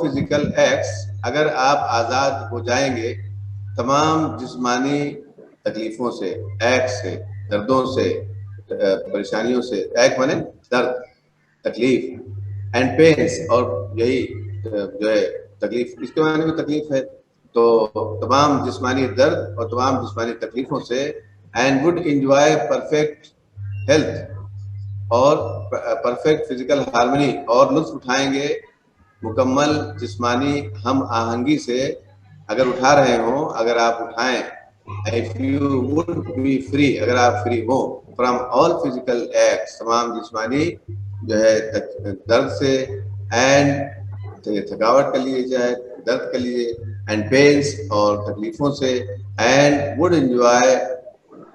physical acts, اگر آپ آزاد ہو جائیں گے تمام جسمانی تکلیفوں سے، ایک سے، دردوں سے، پریشانیوں سے، ایک مانے درد، تکلیف، اینڈ پینس، اور یہی جو ہے تکلیف، اس کے معنی میں تکلیف ہے، تو تمام جسمانی درد اور تمام جسمانی تکلیفوں سے، and would enjoy perfect health, اور پرفیکٹ فزیکل ہارمنی، اور لطف اٹھائیں گے مکمل جسمانی ہم آہنگی سے، اگر اٹھا رہے ہوں، اگر آپ اٹھائیں، if you would be free، اگر آپ فری ہوں from all physical acts، تمام جسمانی جو ہے درد سے، اینڈ تھکاوٹ کر لیجیے، چاہے درد کر لیجیے، اینڈ پینس، اور تکلیفوں سے، and would enjoy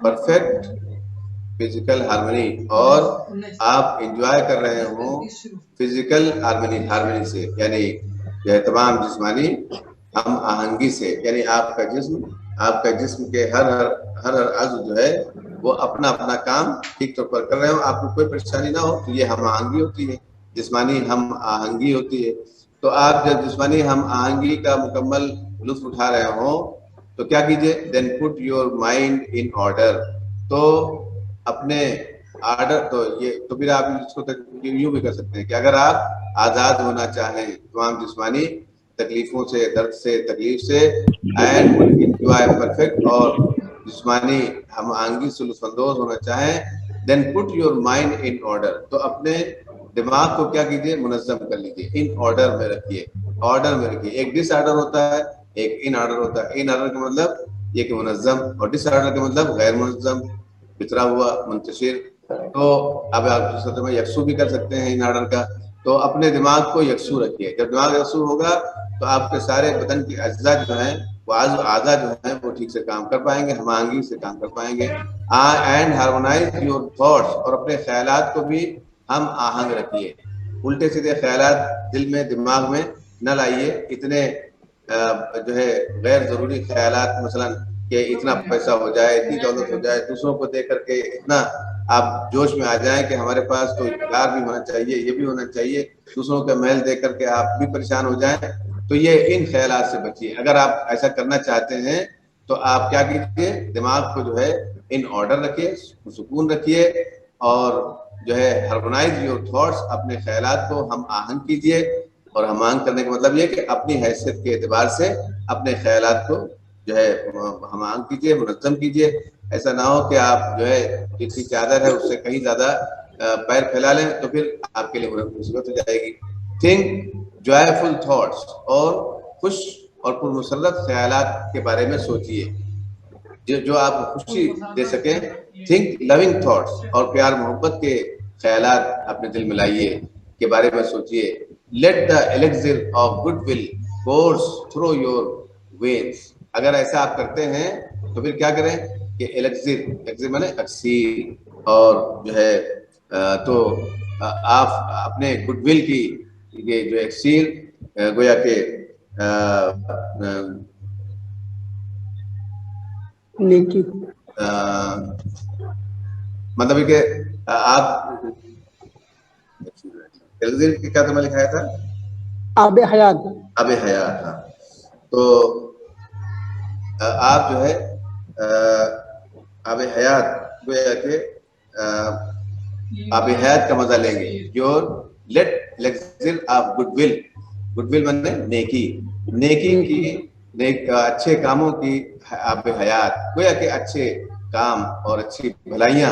perfect physical harmony, اور آپ انجوائے کر رہے ہوں فزیکل ہارمنی سے، یعنی جو ہے تمام جسمانی ہم آہنگی سے، یعنی آپ کا جسم کے ہر عضو جو ہے وہ اپنا اپنا کام ٹھیک طور پر کر رہے ہوں، آپ کو کوئی پریشانی نہ ہو، تو یہ ہم آہنگی ہوتی ہے، جسمانی ہم آہنگی ہوتی ہے۔ تو آپ جب جسمانی ہم آہنگی کا مکمل لطف اٹھا رہے ہوں تو کیا کیجئے، then put your mind in order, تو اپنے آرڈر، تو یہ تو پھر آپ اس کو یوں بھی کر سکتے ہیں کہ اگر آپ آزاد ہونا چاہیں تمام جسمانی تکلیفوں سے، درد سے، تکلیف سے، اینڈ انجوائے پرفیکٹ، اور جسمانی ہم آہنگی سے لطف اندوز ہونا چاہیں، then put your mind in order, تو اپنے دماغ کو کیا کیجیے، منظم کر لیجیے، ان آرڈر میں رکھیے، آرڈر میں رکھیے۔ ایک ڈس آرڈر ہوتا ہے، ایک ان آرڈر ہوتا ہے۔ ان آرڈر کا مطلب یہ کہ منظم، اور ڈس آرڈر کا مطلب غیر منظم، بچھڑا ہوا، منتشر۔ تو اب آپ سطح میں یکسو بھی کر سکتے ہیں ان آرڈر کا۔ تو اپنے دماغ کو یکسو رکھیے، جب دماغ یکسو ہوگا تو آپ کے سارے بدن کے اجزاء جو ہیں، وہ اعضاء جو ہیں وہ ٹھیک سے کام کر پائیں گے، ہم آہنگی سے کام کر پائیں گے۔ اینڈ ہارمونائز یور تھاٹس، اور اپنے خیالات کو بھی ہم آہنگ رکھیے، الٹے سیدھے خیالات دل میں، دماغ میں نہ لائیے، اتنے جو ہے غیر ضروری خیالات، مثلا کہ اتنا پیسہ ہو جائے، اتنی دولت ہو جائے، دوسروں کو دیکھ کر کے اتنا آپ جوش میں آ جائیں کہ ہمارے پاس تو کار بھی ہونا چاہیے، یہ بھی ہونا چاہیے، دوسروں کا محل دیکھ کر کے آپ بھی پریشان ہو جائیں، تو یہ ان خیالات سے بچیے۔ اگر آپ ایسا کرنا چاہتے ہیں تو آپ کیا کیجیے، دماغ کو جو ہے ان آرڈر رکھیے، سکون رکھیے، اور جو ہے ہارمونائز یور تھاٹس، اپنے خیالات کو ہم آہنگ کیجیے، اور ہم آہنگ کرنے کا مطلب یہ کہ اپنی حیثیت کے اعتبار سے اپنے خیالات کو جو ہے ہم آہنگ کیجیے، منظم کیجیے۔ ایسا نہ ہو کہ آپ جو ہے جتنی چادر ہے اس سے کہیں زیادہ پیر پھیلا لیں، تو پھر آپ کے لیے مصیبت ہو جائے گی۔ تھنک جوائفل تھاٹس، اور خوش اور پرمسرت خیالات کے بارے میں سوچیے جو آپ کو خوشی دے سکیں۔ تھنک لونگ تھاٹس، اور پیار محبت کے خیالات اپنے دل میں لائیے، کے بارے میں سوچیے۔ Let the elixir of good will course through your veins, اگر ایسا آپ کرتے ہیں تو پھر کیا کریں کہ ایلیکسر مانے اکسیر، اور جو ہے تو آپ اپنے گڈ ول کی یہ جو اکسیر گویا کہ نیکی، مطلب کہ آپ ایلیکسر کی کیا تمہیں لکھایا تھا، آب حیات، آب حیات۔ ہاں، تو آپ جو ہے آب حیات گویا کہ آب حیات کا مزہ لیں گے۔ Your let elixir of good will, good will مطلب نیکی، نیکی کی، اچھے کاموں کی آب حیات، گویا کہ اچھے کام اور اچھی بھلائیاں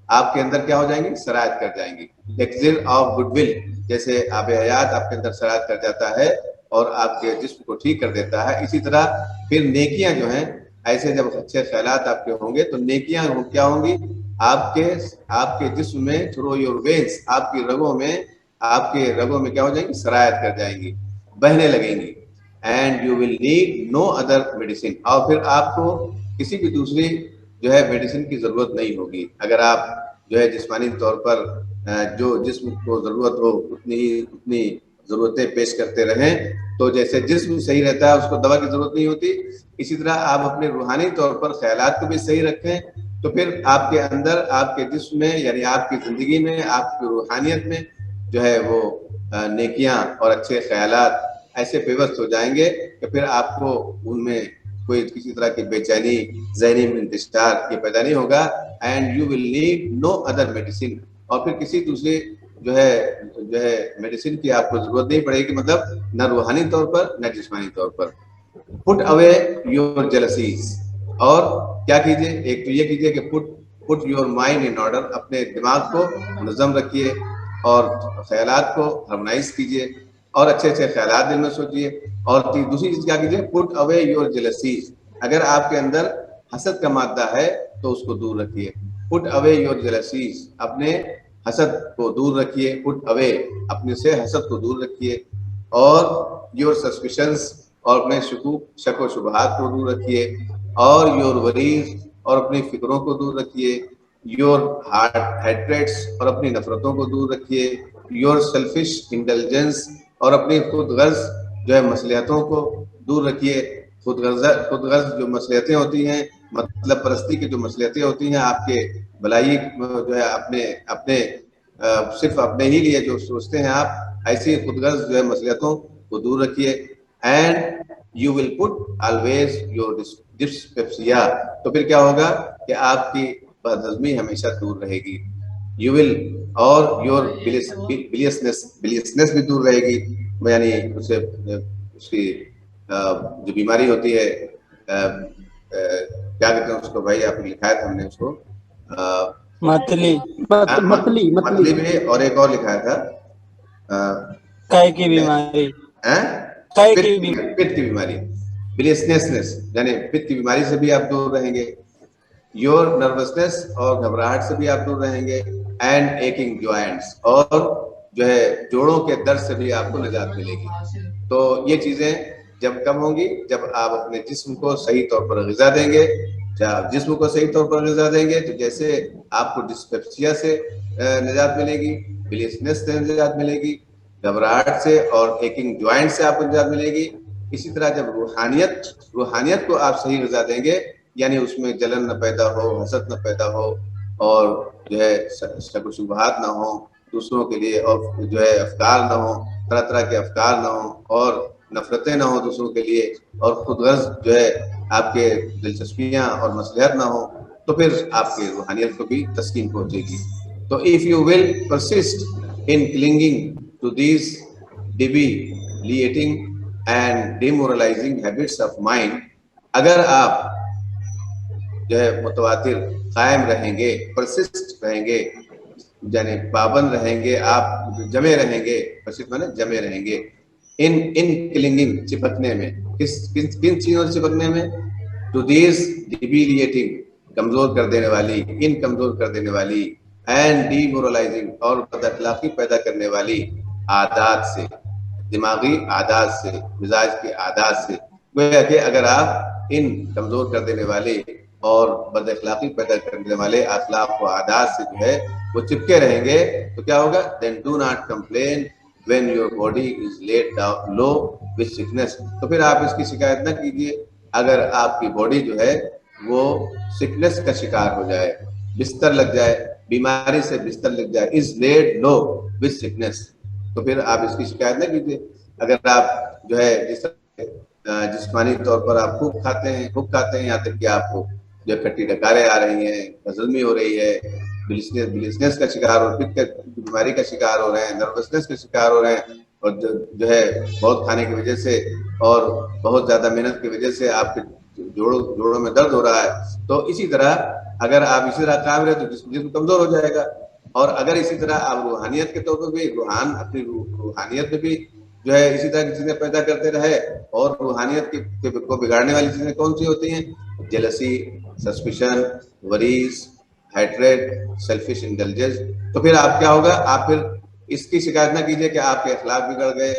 آپ کے اندر کیا ہو جائیں گی، سرایت کر جائیں گی۔ ایلیکسر آف گڈ ول، جیسے آب حیات آپ کے اندر سرایت کر جاتا ہے اور آپ کے جسم کو ٹھیک کر دیتا ہے، اسی طرح پھر نیکیاں جو ہیں، ایسے جب اچھے خیالات آپ کے ہوں گے تو نیکیاں کیا ہوں گی، آپ کے جسم میں، تھرو یور وینس، آپ کی رگوں میں کیا ہو جائیں گی، سرایت کر جائیں گی، بہنے لگیں گی۔ And you will need no other medicine, اور پھر آپ کو کسی بھی دوسری جو ہے میڈیسن کی ضرورت نہیں ہوگی۔ اگر آپ جو ہے جسمانی طور پر جو جسم کو ضرورت ہو اتنی ضرورتیں پیش کرتے رہیں، تو جیسے جسم صحیح رہتا ہے اس کو دوا کی ضرورت نہیں ہوتی، اسی طرح آپ اپنے روحانی طور پر خیالات کو بھی صحیح رکھیں، تو پھر آپ کے اندر، آپ کے جسم میں، یعنی آپ کی زندگی میں، آپ کی روحانیت میں جو ہے وہ نیکیاں اور اچھے خیالات ایسے پیوست ہو جائیں گے کہ پھر آپ کو ان میں کوئی کسی طرح کی بے چینی، ذہنی انتشار یہ پیدا نہیں ہوگا. And you will need no other medicine, اور پھر کسی دوسرے جو ہے میڈیسن کی آپ کو ضرورت نہیں پڑے گی، مطلب نہ روحانی طور پر نہ جسمانی طور پر. پٹ اوے یور جیلسیز، اور کیا کیجئے؟ ایک تو یہ کیجئے کہ پٹ یور مائنڈ ان آرڈر، اپنے دماغ کو منظم رکھیے اور خیالات کو ہارمونائز کیجئے اور اچھے اچھے خیالات دل میں سوچیے. اور دوسری چیز کیا کیجئے؟ پٹ اوے یور جیلسیز، اگر آپ کے اندر حسد کا مادہ ہے تو اس کو دور رکھیے. پٹ اوے یور جیلسیز، اپنے حسد کو دور رکھیے. پٹ اوے، اپنے سے حسد کو دور رکھیے. اور یور سسپیشنز، اور اپنے شک و شبہات کو دور رکھیے. اور یور وریز، اور اپنی فکروں کو دور رکھیے. یور ہیٹریٹس، اور اپنی نفرتوں کو دور رکھیے. یور سیلفش انٹیلیجنس، اور اپنی خود غرض جو ہے مصلحتوں کو دور رکھیے. خود غرض جو مصلحتیں ہوتی ہیں، مطلب پرستی کی جو مصلحتیں ہوتی ہیں، آپ کے بھلائی جو ہے اپنے صرف اپنے ہی لیے جو سوچتے ہیں آپ، ایسی خود غرض جو ہے مصلحتوں کو دور رکھیے. And you will put always your dyspepsia, تو پھر کیا ہوگا کہ آپ کی بدہضمی ہمیشہ دور رہے گی. یو ول، اور یور بلیسنس بھی دور رہے گی، یعنی اس کی جو بیماری ہوتی ہے، کیا کہتے ہیں اس کو بھائی، آپ نے لکھا ہے تھا، ہم نے اس کو متلی متلی بھی، اور ایک اور لکھا تھا کائے کی بیماری، پت کی بیماری، بلیسنس، یعنی پت کی بیماری سے بھی آپ دور رہیں گے. یور نروسنس، اور گھبراہٹ سے بھی آپ دور رہیں گے. اینڈ ایکنگ جوائنٹس، اور جو ہے جوڑوں کے درد سے بھی آپ کو نجات ملے گی. تو یہ چیزیں جب کم ہوں گی، جب آپ اپنے جسم کو صحیح طور پر غذا دیں گے. جب جسم کو صحیح طور پر غذا دیں گے تو جیسے آپ کو ڈسپیپسیا سے نجات ملے گی، بلیسنس سے نجات ملے گی، گھبراہٹ سے اور ایکنگ جوائنٹ سے آپ کو نجات ملے گی. اسی طرح جب روحانیت کو آپ صحیح غذا دیں گے، یعنی اس میں جلن نہ پیدا ہو، حسد نہ پیدا ہو، اور جو ہے شک و شبہات نہ ہو دوسروں کے لیے، اور جو ہے افکار نہ ہو، طرح طرح کے افکار نہ ہوں، اور نفرتیں نہ ہوں دوسروں کے لیے، اور خود غرض جو ہے آپ کے دلچسپیاں اور مصلحت نہ ہوں، تو پھر آپ کی روحانیت کو بھی تسکین پہنچے گی. تو if you will persist in clinging to these debilitating and demoralizing habits of mind، اگر آپ جو ہے متواتر قائم رہیں گے، پرسسٹ رہیں گے، یعنی پابند رہیں گے، آپ جمے رہیں گے، پرسسٹ مانے جمے رہیں گے، ان کلنگنگ، چپکنے میں، کن چیزوں سے چپکنے میں؟ ٹو دیز ڈیبیلیٹنگ، کمزور کر دینے والی، ان کمزور کر دینے والی، اینڈ ڈی مورلائزنگ، اور بد اخلاقی پیدا کرنے والی عادات سے، دماغی عادات سے، مزاج کی عادات سے. گویا کہ اگر آپ ان کمزور کر دینے والے اور بد اخلاقی پیدا کرنے والے اخلاق و عادات سے جو ہے وہ چپکے رہیں گے تو کیا ہوگا؟ then do not complain when your body is laid down low with sickness، تو پھر آپ اس کی شکایت نہ کیجیے اگر آپ کی باڈی جو ہے وہ سکنس کا شکار ہو جائے، بستر لگ جائے، بیماری سے بستر لگ جائے، is laid low with sickness، تو پھر آپ اس کی شکایت نہ کیجیے. اگر آپ جو ہے جسمانی طور پر آپ خوب کھاتے ہیں، یہاں تک کہ آپ کو جو کھٹی ڈکاریں آ رہی ہیں، ہضمی ہو رہی ہے، بلیسنس کا شکار ہو، پت کی بیماری کا شکار ہو رہے ہیں، نروسنس کا شکار ہو رہے ہیں، اور جو ہے بہت کھانے کی وجہ سے اور بہت زیادہ محنت کی وجہ سے آپ کے جوڑوں میں درد ہو رہا ہے، تو اسی طرح اگر آپ اسی طرح کام رہے تو جسم کمزور ہو جائے گا. اور اگر اسی طرح آپ روحانیت کے طور پر بھی اپنی روحانیت میں بھی جو ہے اسی طرح کی چیزیں پیدا کرتے رہے، اور روحانیت کو بگاڑنے والی چیزیں کون سی ہوتی ہیں؟ Jealousy, suspicion, worries, hatred, selfish intelligence, تو پھر آپ کیا ہوگا؟ آپ پھر اس کی شکایت نہ کیجیے کہ آپ کے اخلاق بگڑ گئے،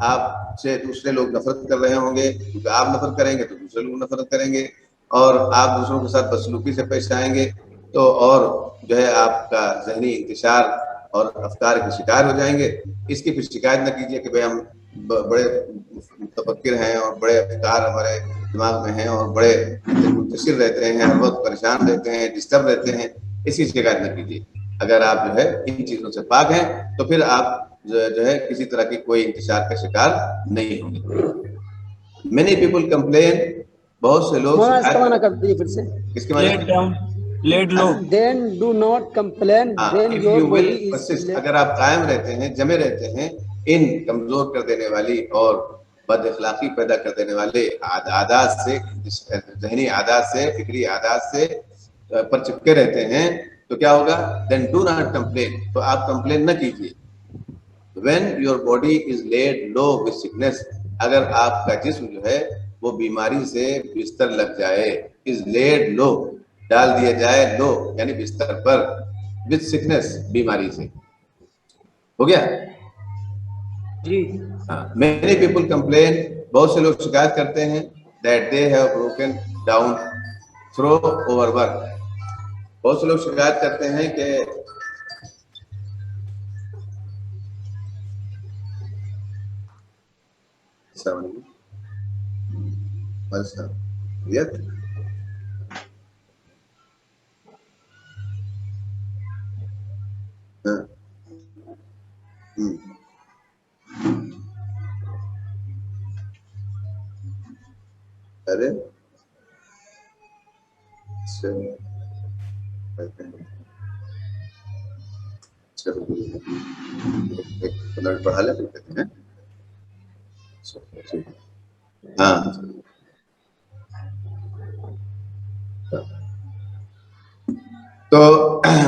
آپ سے دوسرے لوگ نفرت کر رہے ہوں گے، کیونکہ آپ نفرت کریں گے تو دوسرے لوگ نفرت کریں گے، اور آپ دوسروں کے ساتھ بدسلوکی سے پیش آئیں گے تو اور جو ہے آپ کا ذہنی انتشار اور افکار کے شکار ہو جائیں گے. اس کی پھر شکایت نہ کیجیے کہ بھائی ہم بڑے متفکر ہیں اور بڑے افکار ہمارے دماغ میں ہیں اور بڑے منتشر رہتے ہیں، ہر وقت پریشان رہتے ہیں، ڈسٹرب رہتے ہیں. اس کی شکایت نہ کیجیے. اگر آپ جو ہے ان چیزوں سے پاک ہیں تو پھر آپ جو ہے کسی طرح کی کوئی انتشار کا شکار نہیں ہوں گے. many people complain, بہت سے لوگ مولانا اس کا معنی کر دیجیے پھر سے. کس کے معنی؟ Let down let low. Then do not complain when if your you will body is persist, laid. اگر آپ قائم رہتے ہیں جمے رہتے ہیں ان کمزور کر دینے والی اور بد اخلاقی پیدا کر دینے والے عادات سے، ذہنی عادات سے، فکری عادات سے پر چپکے رہتے ہیں تو کیا ہوگا؟ then do not complain، تو آپ کمپلین نہ کیجیے. when your body is laid low with sickness، اگر آپ کا جسم جو ہے وہ بیماری سے بستر لگ جائے، is laid low، ڈال دیا جائے لو یعنی بستر پر، with sickness، بیماری سے. ہو گیا؟ جی. many people complain، بہت سے لوگ شکایت کرتے ہیں that they have broken down through overwork، بہت سے لوگ شکایت کرتے ہیں کہ ارے پڑھا لے ہیں. ہاں تو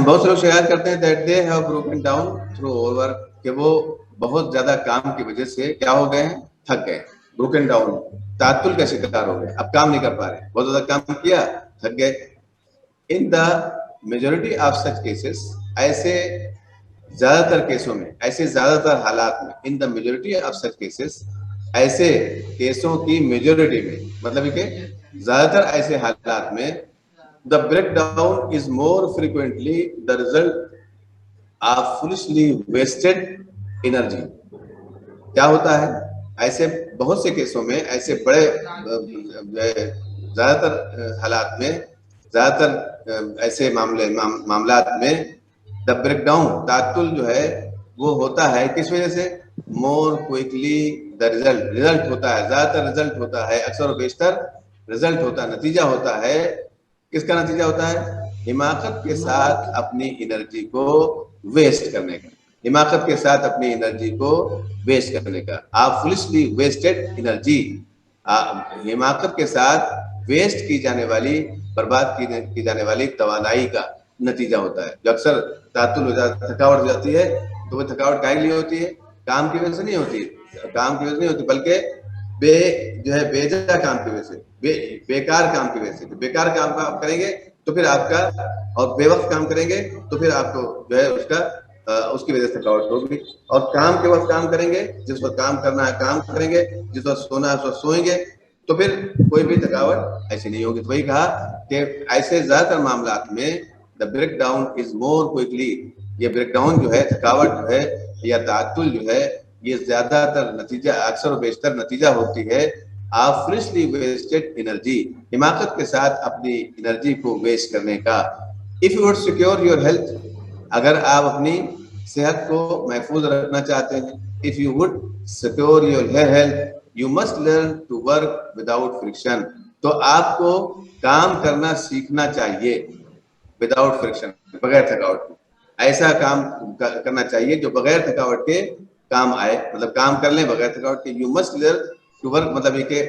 بہت سے لوگ شکایت کرتے ہیں that they have broken down through overwork، کہ وہ بہت زیادہ کام کی وجہ سے کیا ہو گئے ہیں؟ تھک گئے. broken down، تعطل کا شکار ہو گئے، اب کام نہیں کر پا رہے، بہت زیادہ کام کیا، تھک گئے. in the majority of such cases، ایسے زیادہ تر کیسوں میں، ایسے زیادہ تر حالات میں، in the majority of such cases، ایسے کیسوں کی میجورٹی میں، مطلب کہ زیادہ تر ایسے حالات میں the breakdown is more frequently the result of foolishly wasted energy. کیا ہوتا ہے؟ ایسے بہت سے کیسوں میں، ایسے بڑے زیادہ تر حالات میں، زیادہ تر ایسے معاملات میں the breakdown، تعطل جو ہے وہ ہوتا ہے کس وجہ سے؟ more quickly the result ہوتا ہے، زیادہ تر رزلٹ ہوتا ہے، اکثر و بیشتر رزلٹ ہوتا ہے، نتیجہ ہوتا ہے. کس کا نتیجہ ہوتا ہے؟ حماقت کے ساتھ اپنی انرجی کو ویسٹ کرنے کا، حماقت کے ساتھ اپنی انرجی کو ویسٹ کرنے کا. آپ فلشلی ویسٹڈ انرجی، حماقت کے ساتھ ویسٹ کی جانے والی، برباد کی جانے والی توانائی کا نتیجہ ہوتا ہے. جو اکثر تعطل ہو جاتا، تھکاوٹ ہو جاتی ہے، تو وہ تھکاوٹ کائیں لیے ہوتی ہے؟ کام کی وجہ سے نہیں ہوتی، کام کی وجہ سے نہیں ہوتی، بلکہ بے جا کام کی وجہ سے، بیکار کام کی وجہ سے. بیکار کام آپ کریں گے تو پھر آپ کا، اور بے وقت کام کریں گے تو پھر آپ کو جو ہے اس کی وجہ سے تھکاوٹ ہوگی. اور کام کے وقت کام کریں گے، جس وقت کام کرنا ہے کام کریں گے، جس وقت سونا ہے اس وقت سوئیں گے، تو پھر کوئی بھی تھکاوٹ ایسی نہیں ہوگی. تو وہی کہا کہ ایسے زیادہ تر معاملات میں the break down is more quickly، یہ بریک ڈاؤن جو ہے، تھکاوٹ جو ہے یا تعطل جو ہے، یہ زیادہ تر نتیجہ، اکثر و بیشتر نتیجہ ہوتی ہے آپ فریشلی ویسٹڈ انرجی، حماقت کے ساتھ اپنی انرجی کو ویسٹ کرنے کا. if you would secure your health، اگر آپ اپنی صحت کو محفوظ رکھنا چاہتے ہیں، if you would secure your health you must learn to work without friction، تو آپ کو کام کرنا سیکھنا چاہیے وداؤٹ فرکشن، بغیر تھکاوٹ کے. ایسا کام کرنا چاہیے جو بغیر تھکاوٹ کے کام آئے، مطلب کام کر لیں بغیر تھکاوٹ کے. You must learn to work, مطلب یہ کہ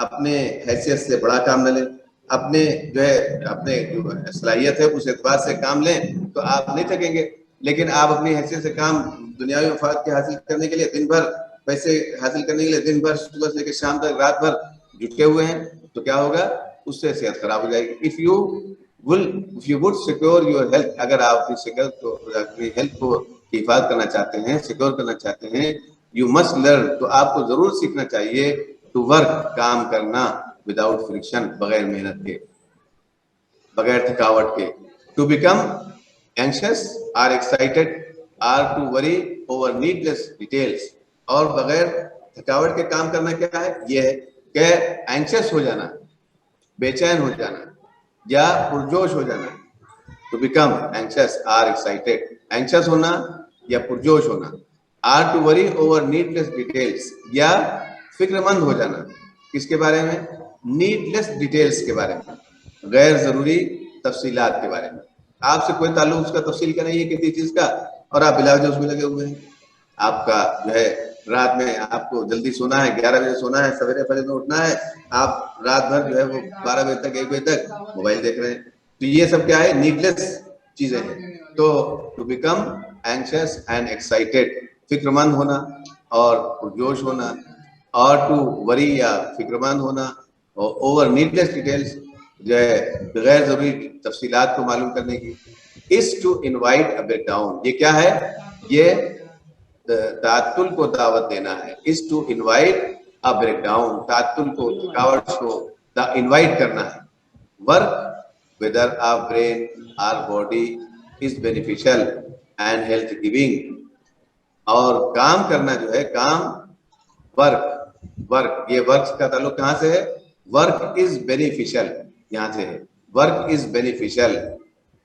اپنے حیثیت سے بڑا کام نہ لیں، اپنے جو ہے اپنے جو صلاحیت ہے اس اعتبار سے کام لیں تو آپ نہیں تھکیں گے. لیکن آپ اپنی حیثیت سے کام دنیاوی مفاد کے حاصل کرنے کے لیے، دن بھر پیسے حاصل کرنے کے لیے، دن بھر صبح سے لے کے شام تک رات بھر جٹے ہوئے ہیں، تو کیا ہوگا؟ اس سے صحت خراب ہو جائے گی. if you would secure your health، اگر آپ اپنی صحت کو، اپنی ہیلتھ کو حفاظت کرنا چاہتے ہیں، سیکور کرنا چاہتے ہیں، you must learn، تو آپ کو ضرور سیکھنا چاہیے to work، کام کرنا without friction، بغیر محنت کے، بغیر تھکاوٹ کے. to become anxious or excited or to worry over needless details، اور بغیر تھکاوٹ کے کام کرنا کیا ہے؟ یہ ہے کہ اینکشس ہو جانا، بے چین ہو جانا یا پرجوش ہو جانا. to become anxious or excited، anxious ہونا یا پرجوش ہونا. Or to worry over needless details, یا فکر مند ہو جانا کس کے بارے میں؟ نیڈ لیس ڈیٹیلس کے بارے میں، غیر ضروری تفصیلات کے بارے میں. آپ سے کوئی تعلق اس کا تفصیل کا نہیں ہے کسی چیز کا، اور آپ بلا وجہ اس میں لگے ہوئے ہیں. آپ کا جو ہے رات میں آپ کو جلدی سونا ہے، 11 بجے سونا ہے، سویرے فجر میں اٹھنا ہے، آپ رات بھر جو ہے وہ 12 بجے تک 1 بجے تک موبائل دیکھ رہے ہیں. تو یہ سب کیا ہے؟ نیڈ لیس چیزیں ہیں. تو to become anxious and excited, فکر مند ہونا اور پرجوش ہونا، اور ٹو وری یا فکر مند ہونا، اور اوور نیڈ لیس ڈیٹیلس جو ہے غیر ضروری تفصیلات کو معلوم کرنے کی. Is to invite a break down, یہ کیا ہے؟ یہ تعطل کو دعوت دینا ہے. Is to invite a break down, تعطل کو، تھکاوٹ کو انوائٹ کرنا ہے. Work whether our brain, our body is beneficial and health giving. اور کام کرنا جو ہے، کام، ورک یہ ورک کا تعلق کہاں سے ہے؟ ورک از بینیفیشل، یہاں سے ہے، ورک از بینیفیشل.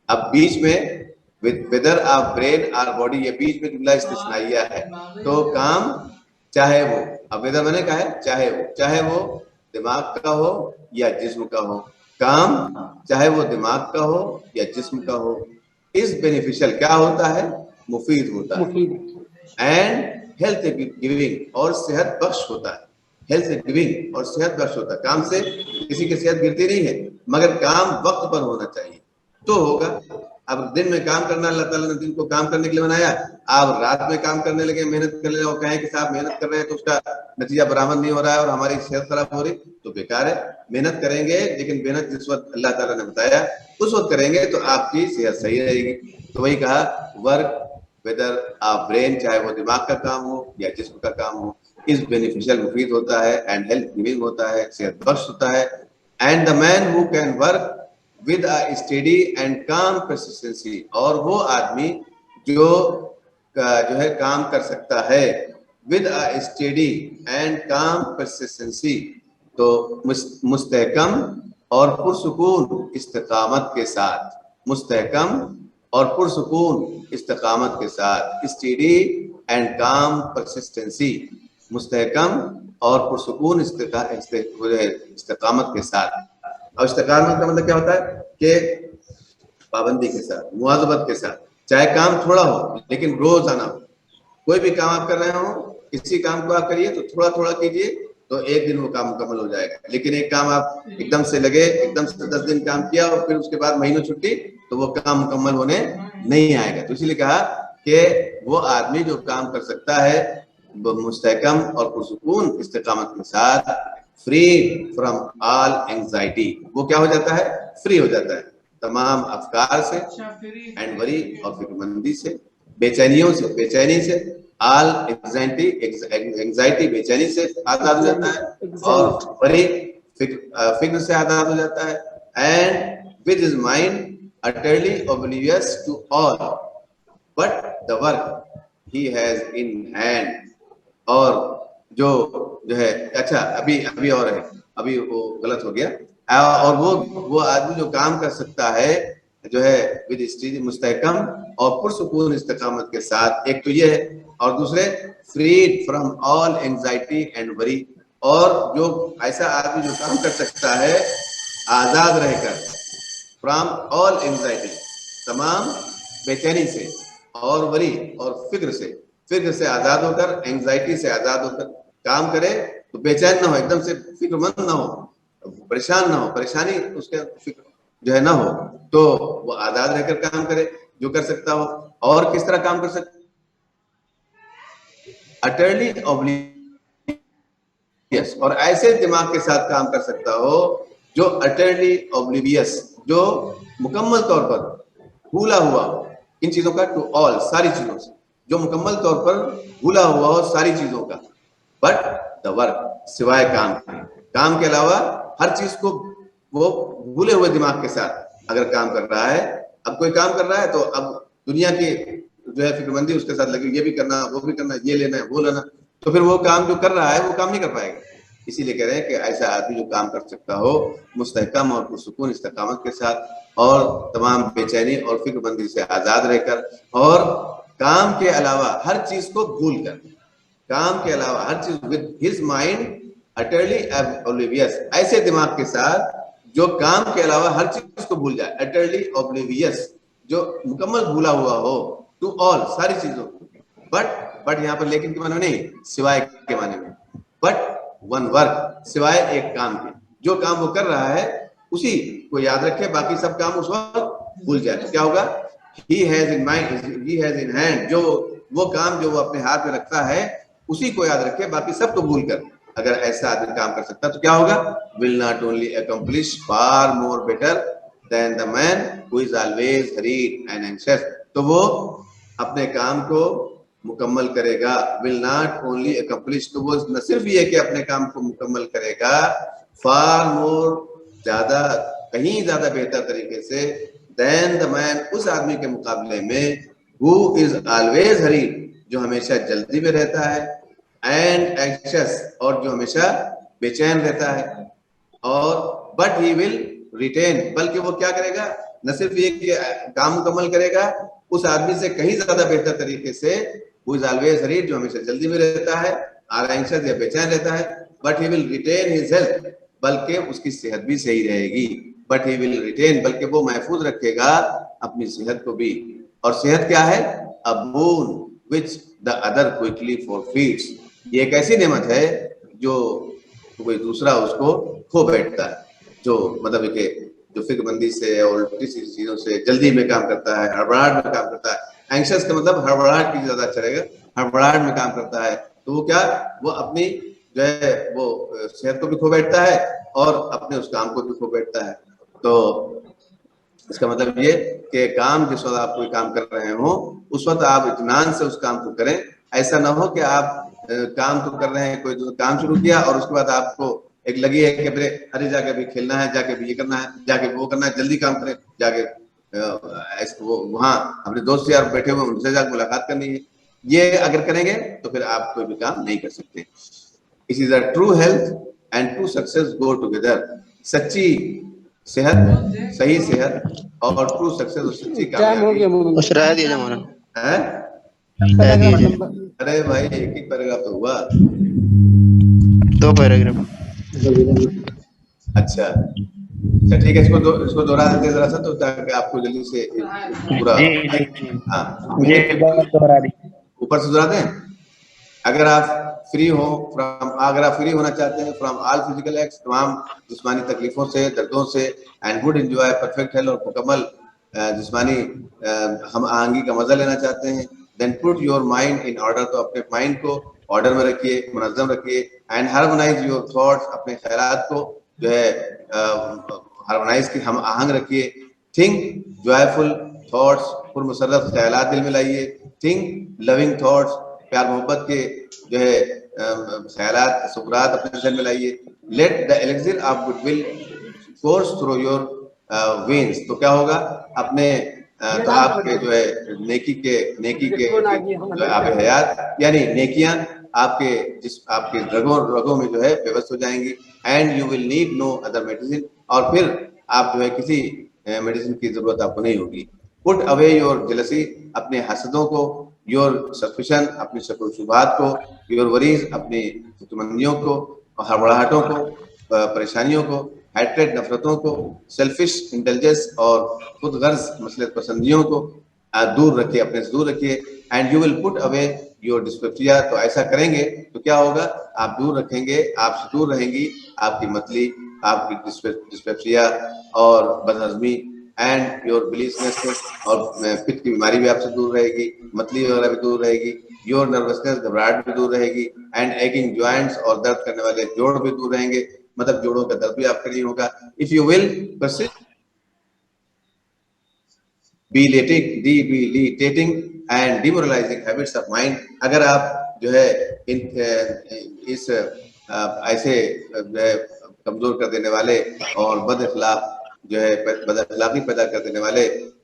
اب بیچ میں whether our brain, our body، یہ بیچ میں جملہ استثنائیہ ہے. تو کام چاہے وہ، اب whether میں نے کہا ہے چاہے وہ دماغ کا ہو یا جسم کا ہو، کام چاہے وہ دماغ کا ہو یا جسم کا ہو، از بینیفیشل، کیا ہوتا ہے؟ مفید ہوتا ہے. مفید. اینڈ ہیلتھ گیونگ، اور صحت بخش ہوتا ہے. ہیلتھ گیونگ اور صحت بخش ہوتا ہے. کام سے کسی کی صحت گرتی نہیں ہے، مگر کام وقت پر ہونا چاہیے تو ہوگا. اب دن میں کام کرنا، اللہ تعالیٰ نے دن کو کام کرنے کے لیے بنایا. آپ رات میں کام کرنے لگے، محنت کرنے لگے، اور کہیں کہ صاحب محنت کر رہے ہیں تو اس کا نتیجہ برآمد نہیں ہو رہا ہے اور ہماری صحت خراب ہو رہی، تو بیکار ہے. محنت کریں گے، لیکن محنت جس وقت اللہ تعالیٰ نے بتایا اس وقت کریں گے تو آپ کی صحت صحیح رہے گی. تو وہی کہا ورک whether آپ برین، چاہے وہ دماغ کا کام ہو یا جسم کا کام ہو، از بینیفیشل، مفید ہوتا ہے، اینڈ ہیلتھ گیونگ ہوتا ہے، صحت بخش ہوتا ہے. And the man who can work with a steady and calm persistency، اور وہ آدمی جو ہے کام کر سکتا ہے with a steady and calm persistency، تو مستحکم اور پرسکون استقامت کے ساتھ، مستحکم اور پرسکون استقامت کے ساتھ. steady and calm persistency، مستحکم اور پرسکون استقامت کے ساتھ. اور استقامت کا مطلب کیا ہوتا ہے؟ کہ پابندی کے ساتھ، مواظبت کے ساتھ، چاہے کام تھوڑا ہو لیکن روز آنا ہو. کوئی بھی کام آپ کر رہے ہوں، کسی کام کو آپ کریے تو تھوڑا تھوڑا کیجیے، تو ایک دن وہ کام مکمل ہو جائے گا. لیکن ایک کام آپ ایک دم سے لگے، ایک دم سے 10 دن کام کیا اور پھر اس کے بعد مہینوں چھٹی، تو وہ کام مکمل ہونے نہیں آئے گا. تو اسی لیے کہا کہ وہ آدمی جو کام کر سکتا ہے مستحکم اور پرسکون استقامت کے ساتھ، فری فرام آل اینگزائٹی، وہ کیا ہو جاتا ہے؟ فری ہو جاتا ہے تمام افکار سے، اینڈ وری اور فکر مندی سے، بے چینیوں سے، بے چینی سے، آل اینگزائٹی بے چینی سے آزاد ہو جاتا ہے، اور وری فکر سے آزاد ہو جاتا ہے. And with his mind utterly oblivious to all but the work he has in hand. اور جو ہے، اچھا ابھی اور ہے، ابھی وہ غلط ہو گیا. اور وہ آدمی جو کام کر سکتا ہے جو ہے مستحکم اور پرسکون استقامت کے ساتھ، ایک تو یہ ہے، اور دوسرے freed from all anxiety and worry, اور جو ایسا آدمی جو کام کر سکتا ہے آزاد رہ کر، فرام آل اینگزائٹی، تمام بے چینی سے، اور وری اور فکر سے آزاد ہو کر، اینگزائٹی سے آزاد ہو کر کام کرے تو بے چین نہ ہو، ایک دم سے فکر مند نہ ہو، پریشان نہ ہو، پریشانی اس کے فکر جو ہے نہ ہو، تو وہ آزاد رہ کر کام کرے جو کر سکتا ہو. اور کس طرح کام کر سکتا؟ اٹرلی اوبلیویس، اور ایسے دماغ کے ساتھ کام کر سکتا ہو جو اٹرلی اوبلیویس، جو مکمل طور پر بھولا ہوا ہو ان چیزوں کا، ٹو آل، ساری چیزوں سے، جو مکمل طور پر بھولا ہوا ہو ساری چیزوں کا. بٹ دا ورک، سوائے کام کے علاوہ ہر چیز کو وہ بھولے ہوئے دماغ کے ساتھ اگر کام کر رہا ہے. اب کوئی کام کر رہا ہے تو اب دنیا کی جو ہے فکر مندی اس کے ساتھ لگی، یہ بھی کرنا، وہ بھی کرنا، یہ لینا ہے، وہ لینا، تو پھر وہ کام جو کر رہا ہے وہ کام نہیں کر پائے گا. اسی لیے کہہ رہے ہیں کہ ایسا آدمی جو کام کر سکتا ہو مستحکم اور پرسکون استقامت کے ساتھ، اور تمام بے چینی اور فکر مندی سے آزاد رہ کر، اور کام کے علاوہ ہر چیز کو بھول کر, کام کے علاوہ ہر چیز, with his mind utterly oblivious, ایسے دماغ کے ساتھ جو کام کے علاوہ ہر چیز کو بھول جائے, utterly oblivious, جو مکمل بھولا ہوا ہو to all, ساری چیزوں. بٹ یہاں پر لیکن کے معنی میں نہیں, سوائے کے معنی میں. بٹ ون ورک, سوائے ایک کام کے, جو کام وہ کر رہا ہے اسی کو یاد رکھے, باقی سب کام اس وقت بھول جائے. تو کیا ہوگا, he has in mind, he has in hand, جو وہ کام جو وہ اپنے ہاتھ میں رکھتا ہے اسی کو یاد رکھے, باقی سب کو بھول کر. اگر ایسا آدمی کام کر سکتا تو کیا ہوگا, will not only accomplish far more better than the man who is always hurried and anxious, تو وہ اپنے کام کو مکمل کرے گا. will not only accomplish, تو وہ نہ صرف یہ کہ اپنے کام کو مکمل کرے گا, far more, زیادہ, کہیں زیادہ بہتر طریقے سے, than the man, اس آدمی کے مقابلے میں, who is always hurried, جو ہمیشہ جلدی میں رہتا ہے, and anxious, اور جو ہمیشہ بے چین رہتا ہے. اور but he will retain, بلکہ وہ کیا کرے گا, نہ صرف یہ کہ کام مکمل کرے گا اس آدمی سے کہیں زیادہ بہتر طریقے سے, who is always hurried, جو ہمیشہ جلدی میں رہتا ہے, or anxious, یا بے چین رہتا ہے. but he will retain his health, بلکہ اس کی صحت بھی صحیح رہے گی. but he will retain, بلکہ وہ محفوظ رکھے گا اپنی صحت کو بھی. اور صحت کیا ہے, a boon which the other quickly forfeits, یہ ایک ایسی نعمت ہے جو کوئی دوسرا اس کو کھو بیٹھتا ہے. جو مطلب کہ جو فکر مندی سے اور الٹی سی چیزوں سے جلدی میں کام کرتا ہے, ہڑبڑاہٹ میں کام کرتا ہے. اینکشس کا مطلب ہڑبڑاہٹ کی زیادہ اچھا رہے گا, ہڑبڑاہٹ میں کام کرتا ہے, تو وہ کیا, وہ اپنی جو ہے وہ صحت کو بھی کھو بیٹھتا ہے اور اپنے اس کام کو بھی کھو بیٹھتا ہے. تو اس کا مطلب یہ کہ کام جس وقت آپ کوئی کام کر رہے ہوں اس وقت آپ اطمینان سے اس کام کو کریں. ایسا نہ ہو کہ آپ کام تو کر رہے ہیں, کوئی کام شروع کیا اور اس کے بعد آپ کو ایک لگی ہے کہ ارے جا کے بھی کھیلنا ہے, جا کے بھی یہ کرنا ہے, جا کے وہ کرنا ہے, جلدی کام کریں, جا کے وہاں اپنے دوست یار بیٹھے ہوئے ان سے جا کے ملاقات کرنی ہے. یہ اگر کریں گے تو پھر آپ کوئی بھی کام نہیں کر سکتے. It is a true health and true success go together. سچی صحت, صحیح صحت اور ٹرو سکسیس اور سچی کامیابی. بس رہ دیا جمانا ہے. ارے بھائی ایک ہی پیراگراف تو ہوا, 2 پیراگراف. اچھا ٹھیک ہے, اس کو دوہرا دیتے ذرا سا تو تاکہ آپ کو جلدی سے پورا. ہاں اوپر سے دوہرا دیں. اگر آپ فری ہو اگر آپ فری ہونا چاہتے ہیں فرام آل فزیکل ایکٹس, تمام جسمانی تکلیفوں سے, دردوں سے, and would enjoy perfect health, اور مکمل جسمانی ہم آہنگی کا مزہ لینا چاہتے ہیں, then put your mind in order, تو اپنے مائنڈ کو آرڈر میں رکھیے, منظم رکھیے. اینڈ ہارمونائز یور تھاٹس, اپنے خیالات کو جو ہے ہارمونائز کی, ہم آہنگ رکھیے. تھنک جوائفل تھاٹس, پر مسرت خیالات دل میں لائیے. تھنک لونگ تھاٹس, پیار محبت کے جو ہے خیالات, تصورات اپنے ذہن میں لائیے. Let the elixir of good will course through your veins, تو کیا ہوگا, اپنے تو آپ کے جو ہے نیکی کے آب حیات یعنی نیکیاں آپ کے رگوں میں جو ہے ویوست ہو جائیں گی. And you will need no other medicine, اور پھر آپ جو ہے کسی میڈیسن کی ضرورت آپ کو نہیں ہوگی. پٹ اوے یور جیلسی, اپنے حسدوں کو, یور سسپشن, اپنی شک و شبہات کو, یور وریز, اپنی فکرمندیوں کو, ہڑبڑاہٹوں کو, پریشانیوں کو, ہیٹریڈ, نفرتوں کو, سیلفش انٹیلیجنس, اور خود غرض مصلحت پسندیوں کو دور رکھیے, اپنے سے دور رکھیے. And you will put away your dyspepsia, تو ایسا کریں گے تو کیا ہوگا, آپ دور رکھیں گے, آپ سے دور رہیں گی آپ کی متلی, آپ کی ڈسپیپسیا اور بد ہضمی. اینڈ یور بلیسنس, اور پت کی بیماری بھی آپ سے دور رہے گی, متلی وغیرہ بھی دور رہے گی. یور نروسنس, گھبراہٹ بھی دور رہے گی. اینڈ ایکنگ جوائنٹس, اور درد کرنے والے جوڑ بھی دور رہیں گے, مطلب جوڑوں کا درد بھی آپ کا نہیں ہوگا. If you will persist debilitating and demoralizing habits of mind, اگر آپ جو ہے اس ایسے کمزور کر دینے والے اور بد اخلاقی پیدا کر دینے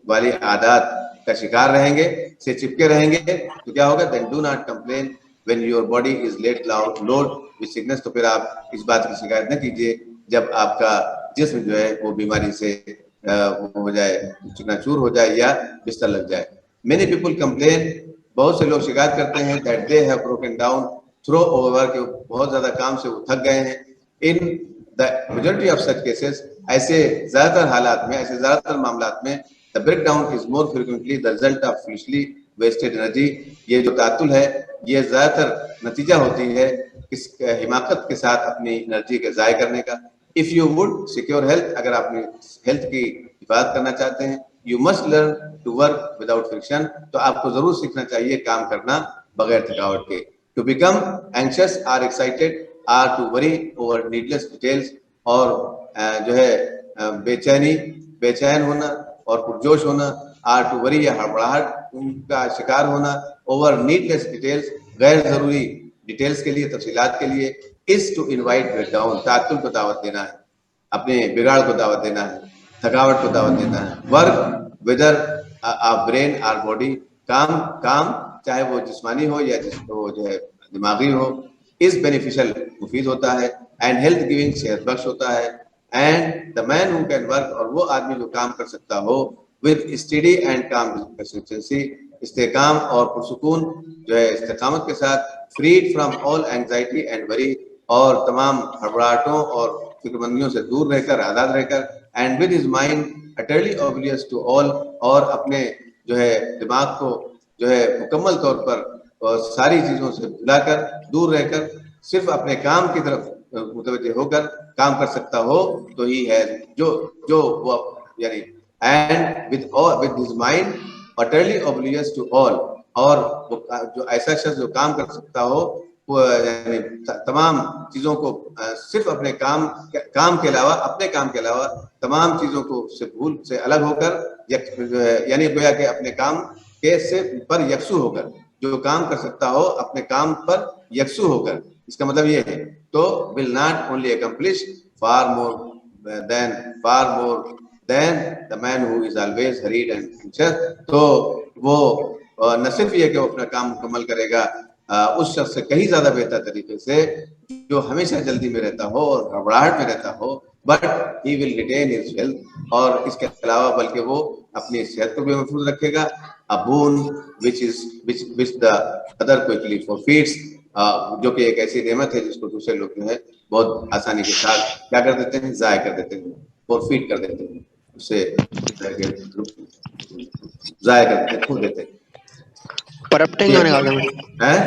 والی عادات کا شکار رہیں گے, سے چپکے رہیں گے, تو کیا ہوگا, then do not complain when your body is loaded with sickness, تو پھر آپ اس بات کی شکایت نہ کیجیے جب آپ کا جسم جو ہے وہ بیماری سے ہو جائے, چکنا چور ہو جائے یا بستر لگ جائے. Many people complain بہت سے لوگ شکایت کرتے ہیں that they have broken down through overwork, کہ بہت زیادہ کام سے وہ تھک گئے ہیں. In the majority of such cases, ایسے زیادہ تر حالات میں، ایسے زیادہ تر معاملات میں the breakdown is more frequently the result of foolishly wasted energy. یہ جو تعطل ہے یہ زیادہ تر نتیجہ ہوتی ہے اس حماقت کے ساتھ اپنی انرجی کے ضائع کرنے کا. If you would secure health, اگر آپ اپنی ہیلتھ کی حفاظت کرنا چاہتے ہیں, you must learn to work without friction, تو آپ کو ضرور سیکھنا چاہیے کام کرنا بغیر تھکاوٹ کے. To become anxious or excited or to worry over needless details, اور جو ہے بے چین ہونا اور پرجوش ہونا, or to worry یا ہڑبڑاہٹ ان کا شکار ہونا, over needless details غیر ضروری ڈیٹیلز کے لیے, تفصیلات کے لیے, is to invite breakdown, تعطل کو دعوت دینا ہے, اپنے بگاڑ کو دعوت دینا ہے, تھکاوٹ کو دعوت دینا ہے. Work whether a brain or body, کام چاہے وہ جسمانی ہو یا وہ جو ہے دماغی ہو, is beneficial, مفید ہوتا ہے, and health giving, صحت بخش ہوتا ہے. And the man who can work, اور وہ آدمی جو کام کر سکتا ہو, with steady and calm consistency, استحکام اور پرسکون جو ہے استقامت کے ساتھ, freed from all anxiety and worry, اور تمام ہڑبڑاہٹوں اور فکر مندیوں سے دور رہ کر, آزاد رہ کر, and with his mind utterly oblivious to all, اور اپنے جو ہے دماغ کو جو ہے مکمل طور پر ساری چیزوں سے بھلا کر, دور رہ کر, صرف اپنے کام کی طرف متوجہ ہو کر کام کر سکتا ہو, تو ہی ہے جو وہ یعنی and with his mind utterly oblivious to all, اور جو ایسا شخص جو کام کر سکتا ہو وہ یعنی تمام چیزوں کو صرف اپنے کام کے علاوہ, اپنے کام کے علاوہ تمام چیزوں کو سے بھول سے الگ ہو کر, یعنی گویا کہ اپنے کام کے سے پر یکسو ہو کر, جو کام کر سکتا ہو اپنے کام پر یکسو ہو کر. اس کا مطلب یہ ہے تو will not only accomplish far more than the man who is always hurried and anxious, تو وہ نہ صرف یہ کہ وہ اپنا کام مکمل کرے گا اس شخص سے کہیں زیادہ بہتر طریقے سے جو ہمیشہ جلدی میں رہتا ہو اور گھبراہٹ میں رہتا ہو, but he will retain his health, اور اس کے علاوہ بلکہ وہ اپنی صحت کو بھی محفوظ رکھے گا. A boon which the other quickly forfeits, جو کہ ایک ایسی نعمت ہے جس کو دوسرے لوگ جو ہے بہت آسانی کے ساتھ کیا کر دیتے ہیں, ضائع کر دیتے ہیں, فورفیٹ کر دیتے ہیں, اسے ضائع کر دیتے ہیں, کھو دیتے ہیں. کرپٹنگ ہونے کا